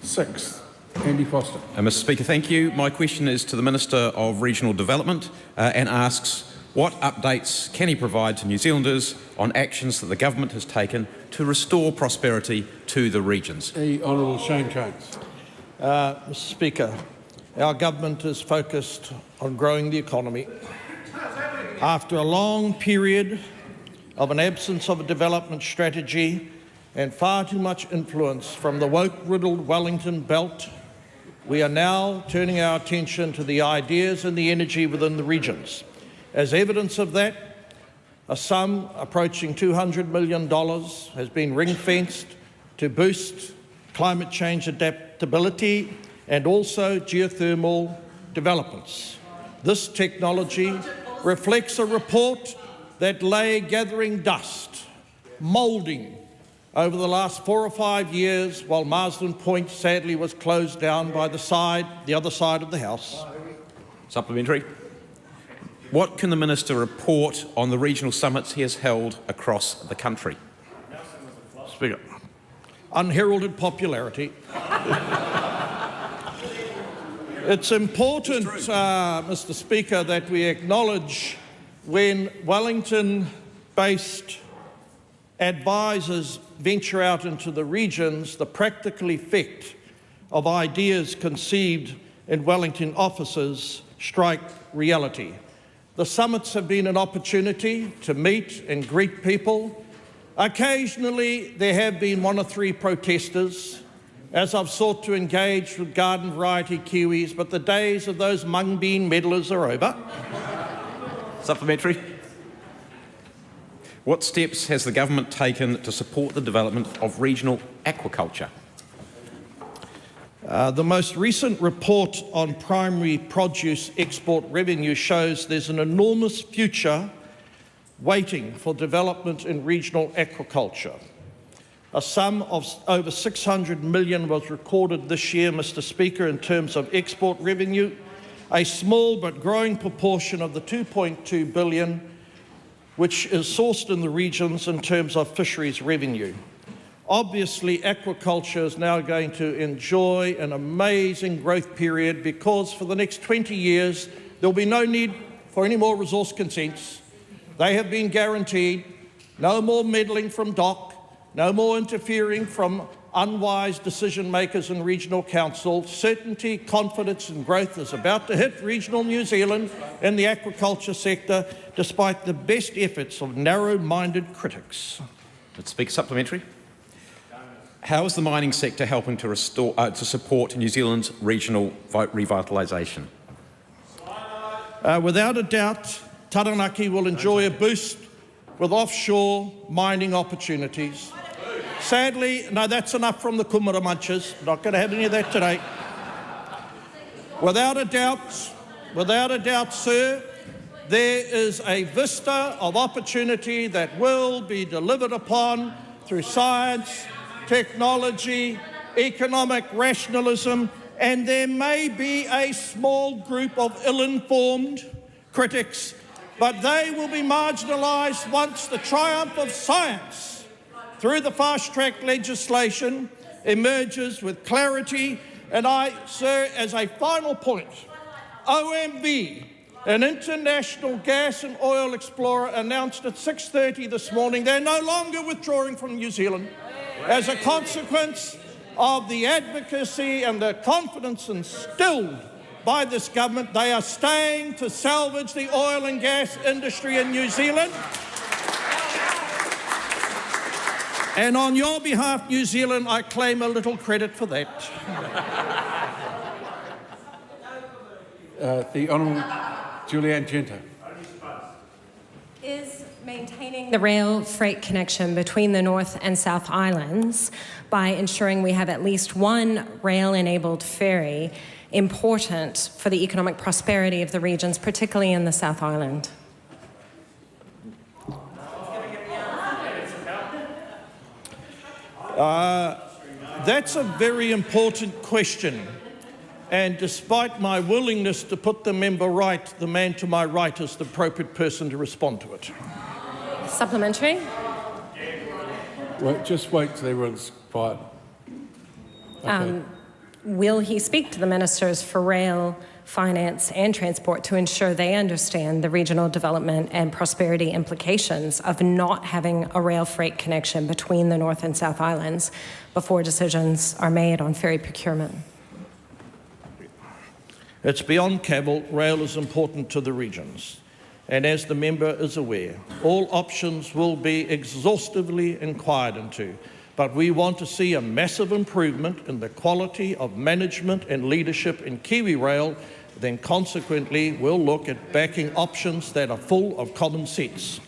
Sixth, Andy Foster. Mr Speaker, thank you. My question is to the Minister of Regional Development and asks, what updates can he provide to New Zealanders on actions that the government has taken to restore prosperity to the regions? The Honourable Shane Jones. Mr Speaker, our government is focused on growing the economy. After a long period of an absence of a development strategy and far too much influence from the woke-riddled Wellington belt, we are now turning our attention to the ideas and the energy within the regions. As evidence of that, a sum approaching $200 million has been ring-fenced to boost climate change adaptability and also geothermal developments. This technology reflects a report that lay gathering dust, moulding over the last 4 or 5 years while Marsden Point sadly was closed down by the other side of the House. Supplementary. What can the Minister report on the regional summits he has held across the country? Speaker. Unheralded popularity. It's important, Mr Speaker, that we acknowledge when Wellington-based advisors venture out into the regions, the practical effect of ideas conceived in Wellington offices strike reality. The summits have been an opportunity to meet and greet people. Occasionally there have been 1 or 3 protesters as I've sought to engage with garden variety kiwis, but the days of those mung-bean meddlers are over. Supplementary. What steps has the government taken to support the development of regional aquaculture? The most recent report on primary produce export revenue shows there's an enormous future waiting for development in regional aquaculture. A sum of over $600 million was recorded this year, Mr Speaker, in terms of export revenue, a small but growing proportion of the $2.2 billion which is sourced in the regions in terms of fisheries revenue. Obviously, aquaculture is now going to enjoy an amazing growth period because for the next 20 years, there will be no need for any more resource consents. They have been guaranteed. No more meddling from DOC, no more interfering from unwise decision makers in regional council. Certainty, confidence and growth is about to hit regional New Zealand in the aquaculture sector, despite the best efforts of narrow-minded critics. Let's speak supplementary. How is the mining sector helping to support New Zealand's regional revitalisation? Without a doubt, Taranaki will enjoy a boost with offshore mining opportunities. Sadly, no, that's enough from the kumara munchers. Not going to have any of that today. Without a doubt, sir, there is a vista of opportunity that will be delivered upon through science, technology, economic rationalism, and there may be a small group of ill-informed critics, but they will be marginalised once the triumph of science through the fast-track legislation emerges with clarity. And sir, as a final point, OMV, an international gas and oil explorer, announced at 6:30 this morning they're no longer withdrawing from New Zealand as a consequence of the advocacy and the confidence instilled by this government. They are staying to salvage the oil and gas industry in New Zealand. And on your behalf, New Zealand, I claim a little credit for that. The Honourable Julianne Genter. Is maintaining the rail freight connection between the North and South Islands by ensuring we have at least one rail-enabled ferry important for the economic prosperity of the regions, particularly in the South Island? That's a very important question. And despite my willingness to put the member right, the man to my right is the appropriate person to respond to it. Supplementary. Just wait till everyone's quiet. Will he speak to the ministers for rail, finance and transport to ensure they understand the regional development and prosperity implications of not having a rail freight connection between the North and South Islands before decisions are made on ferry procurement? It's beyond Cavill, rail is important to the regions. And as the member is aware, all options will be exhaustively inquired into. But we want to see a massive improvement in the quality of management and leadership in Kiwi Rail, then consequently we'll look at backing options that are full of common sense.